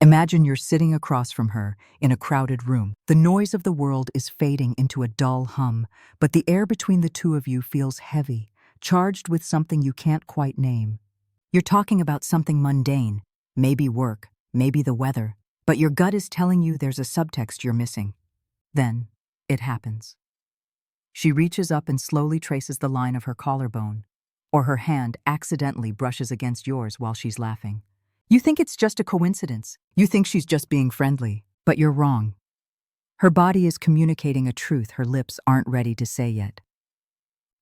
Imagine you're sitting across from her in a crowded room. The noise of the world is fading into a dull hum, but the air between the two of you feels heavy, charged with something you can't quite name. You're talking about something mundane, maybe work, maybe the weather, but your gut is telling you there's a subtext you're missing. Then, it happens. She reaches up and slowly traces the line of her collarbone, or her hand accidentally brushes against yours while she's laughing. You think it's just a coincidence. You think she's just being friendly, but you're wrong. Her body is communicating a truth her lips aren't ready to say yet.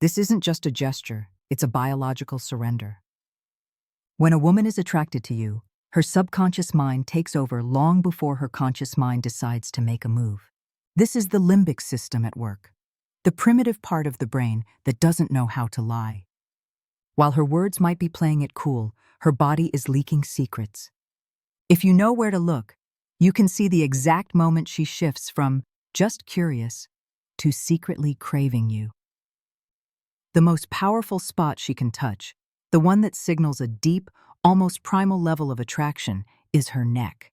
This isn't just a gesture, it's a biological surrender. When a woman is attracted to you, her subconscious mind takes over long before her conscious mind decides to make a move. This is the limbic system at work, the primitive part of the brain that doesn't know how to lie. While her words might be playing it cool, her body is leaking secrets. If you know where to look, you can see the exact moment she shifts from just curious to secretly craving you. The most powerful spot she can touch, the one that signals a deep, almost primal level of attraction, is her neck.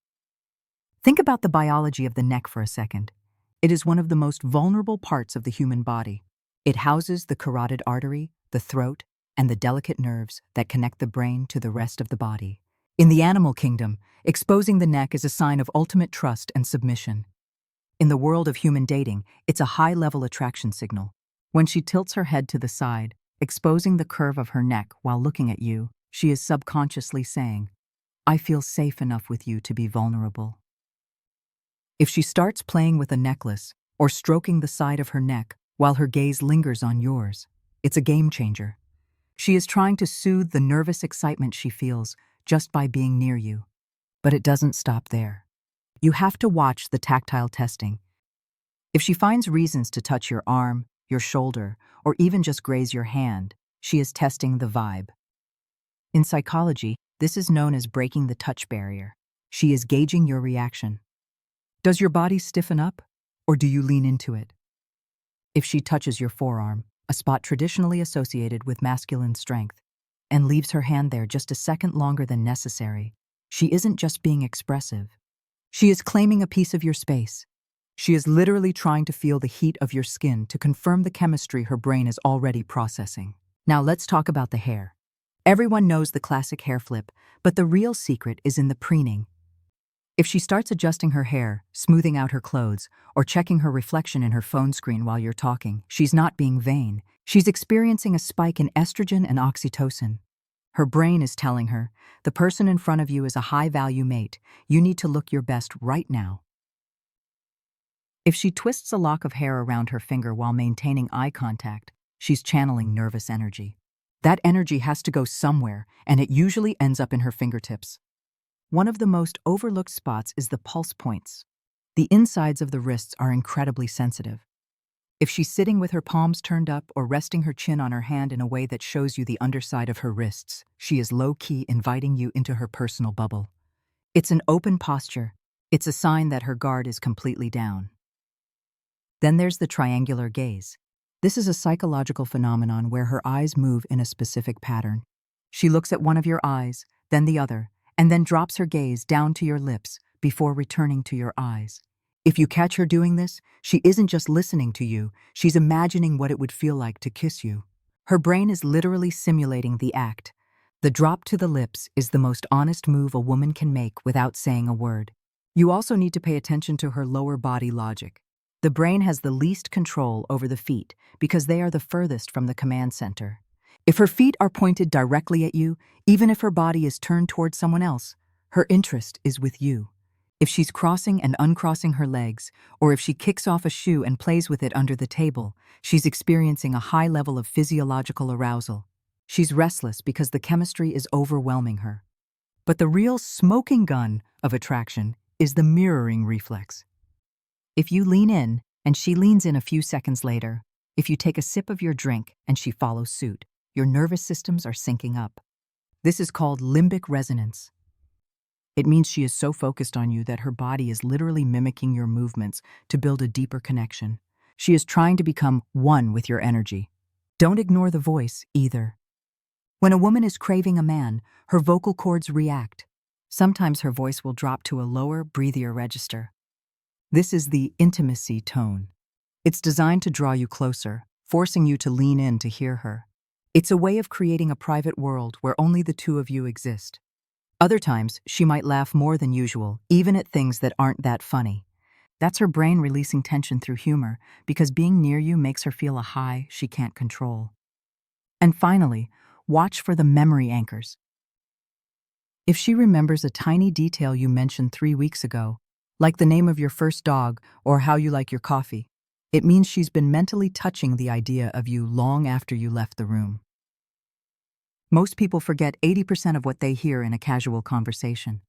Think about the biology of the neck for a second. It is one of the most vulnerable parts of the human body. It houses the carotid artery, the throat, and the delicate nerves that connect the brain to the rest of the body. In the animal kingdom, exposing the neck is a sign of ultimate trust and submission. In the world of human dating, it's a high-level attraction signal. When she tilts her head to the side, exposing the curve of her neck while looking at you, she is subconsciously saying, "I feel safe enough with you to be vulnerable." If she starts playing with a necklace or stroking the side of her neck while her gaze lingers on yours, it's a game changer. She is trying to soothe the nervous excitement she feels just by being near you. But it doesn't stop there. You have to watch the tactile testing. If she finds reasons to touch your arm, your shoulder, or even just graze your hand, she is testing the vibe. In psychology, this is known as breaking the touch barrier. She is gauging your reaction. Does your body stiffen up, or do you lean into it? If she touches your forearm, a spot traditionally associated with masculine strength, and leaves her hand there just a second longer than necessary, she isn't just being expressive. She is claiming a piece of your space. She is literally trying to feel the heat of your skin to confirm the chemistry her brain is already processing. Now let's talk about the hair. Everyone knows the classic hair flip, but the real secret is in the preening. If she starts adjusting her hair, smoothing out her clothes, or checking her reflection in her phone screen while you're talking, she's not being vain. She's experiencing a spike in estrogen and oxytocin. Her brain is telling her, the person in front of you is a high-value mate. You need to look your best right now. If she twists a lock of hair around her finger while maintaining eye contact, she's channeling nervous energy. That energy has to go somewhere, and it usually ends up in her fingertips. One of the most overlooked spots is the pulse points. The insides of the wrists are incredibly sensitive. If she's sitting with her palms turned up or resting her chin on her hand in a way that shows you the underside of her wrists, she is low-key inviting you into her personal bubble. It's an open posture. It's a sign that her guard is completely down. Then there's the triangular gaze. This is a psychological phenomenon where her eyes move in a specific pattern. She looks at one of your eyes, then the other, and then drops her gaze down to your lips before returning to your eyes. If you catch her doing this, she isn't just listening to you, she's imagining what it would feel like to kiss you. Her brain is literally simulating the act. The drop to the lips is the most honest move a woman can make without saying a word. You also need to pay attention to her lower body logic. The brain has the least control over the feet because they are the furthest from the command center. If her feet are pointed directly at you, even if her body is turned towards someone else, her interest is with you. If she's crossing and uncrossing her legs, or if she kicks off a shoe and plays with it under the table, she's experiencing a high level of physiological arousal. She's restless because the chemistry is overwhelming her. But the real smoking gun of attraction is the mirroring reflex. If you lean in and she leans in a few seconds later, if you take a sip of your drink and she follows suit, your nervous systems are syncing up. This is called limbic resonance. It means she is so focused on you that her body is literally mimicking your movements to build a deeper connection. She is trying to become one with your energy. Don't ignore the voice either. When a woman is craving a man, her vocal cords react. Sometimes her voice will drop to a lower, breathier register. This is the intimacy tone. It's designed to draw you closer, forcing you to lean in to hear her. It's a way of creating a private world where only the two of you exist. Other times, she might laugh more than usual, even at things that aren't that funny. That's her brain releasing tension through humor, because being near you makes her feel a high she can't control. And finally, watch for the memory anchors. If she remembers a tiny detail you mentioned 3 weeks ago, like the name of your first dog or how you like your coffee, it means she's been mentally touching the idea of you long after you left the room. Most people forget 80% of what they hear in a casual conversation.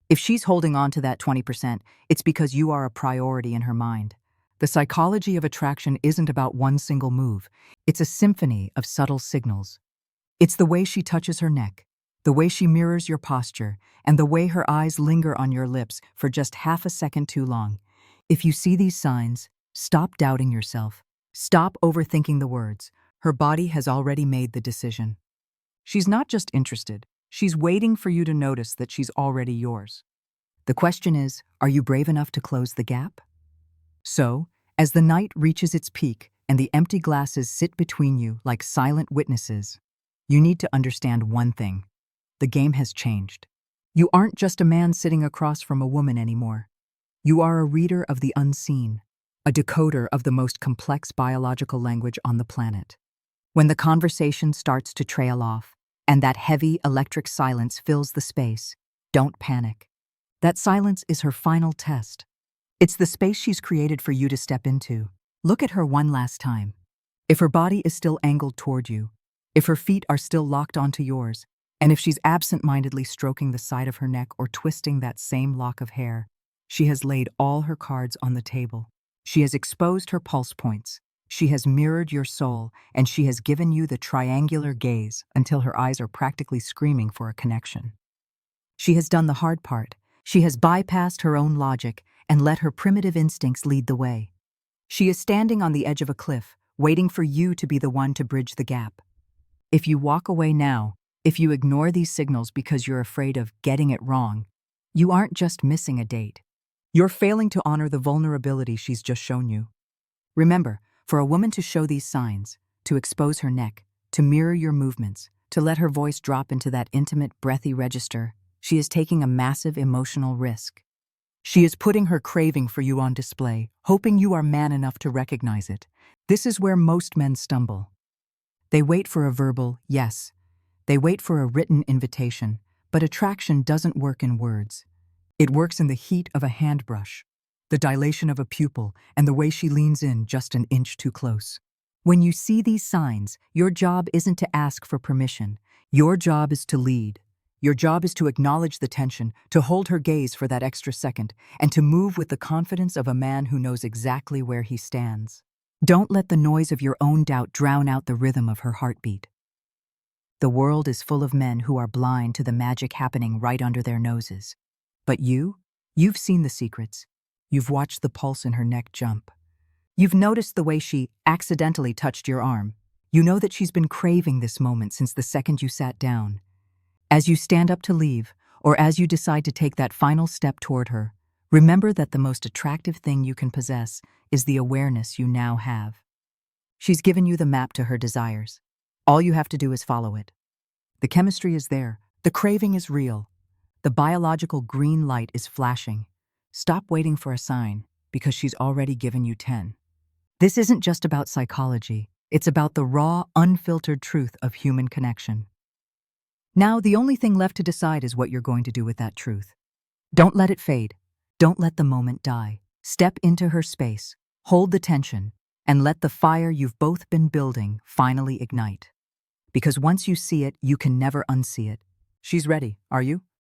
If she's holding on to that 20%, it's because you are a priority in her mind. The psychology of attraction isn't about one single move. It's a symphony of subtle signals. It's the way she touches her neck, the way she mirrors your posture, and the way her eyes linger on your lips for just half a second too long. If you see these signs, stop doubting yourself. Stop overthinking the words. Her body has already made the decision. She's not just interested, she's waiting for you to notice that she's already yours. The question is, are you brave enough to close the gap? So, as the night reaches its peak and the empty glasses sit between you like silent witnesses, you need to understand one thing. The game has changed. You aren't just a man sitting across from a woman anymore. You are a reader of the unseen, a decoder of the most complex biological language on the planet. When the conversation starts to trail off, and that heavy electric silence fills the space, don't panic. That silence is her final test. It's the space she's created for you to step into. Look at her one last time. If her body is still angled toward you, if her feet are still locked onto yours, and if she's absent-mindedly stroking the side of her neck or twisting that same lock of hair, she has laid all her cards on the table. She has exposed her pulse points. She has mirrored your soul, and she has given you the triangular gaze until her eyes are practically screaming for a connection. She has done the hard part. She has bypassed her own logic and let her primitive instincts lead the way. She is standing on the edge of a cliff, waiting for you to be the one to bridge the gap. If you walk away now, if you ignore these signals because you're afraid of getting it wrong, you aren't just missing a date. You're failing to honor the vulnerability she's just shown you. Remember, for a woman to show these signs, to expose her neck, to mirror your movements, to let her voice drop into that intimate, breathy register, she is taking a massive emotional risk. She is putting her craving for you on display, hoping you are man enough to recognize it. This is where most men stumble. They wait for a verbal yes. They wait for a written invitation, but attraction doesn't work in words. It works in the heat of a hand brush, the dilation of a pupil, and the way she leans in just an inch too close. When you see these signs, your job isn't to ask for permission. Your job is to lead. Your job is to acknowledge the tension, to hold her gaze for that extra second, and to move with the confidence of a man who knows exactly where he stands. Don't let the noise of your own doubt drown out the rhythm of her heartbeat. The world is full of men who are blind to the magic happening right under their noses. But you've seen the secrets. You've watched the pulse in her neck jump. You've noticed the way she accidentally touched your arm. You know that she's been craving this moment since the second you sat down. As you stand up to leave, or as you decide to take that final step toward her, remember that the most attractive thing you can possess is the awareness you now have. She's given you the map to her desires. All you have to do is follow it. The chemistry is there. The craving is real. The biological green light is flashing. Stop waiting for a sign, because she's already given you 10. This isn't just about psychology. It's about the raw, unfiltered truth of human connection. Now, the only thing left to decide is what you're going to do with that truth. Don't let it fade. Don't let the moment die. Step into her space, hold the tension, and let the fire you've both been building finally ignite. Because once you see it, you can never unsee it. She's ready, are you?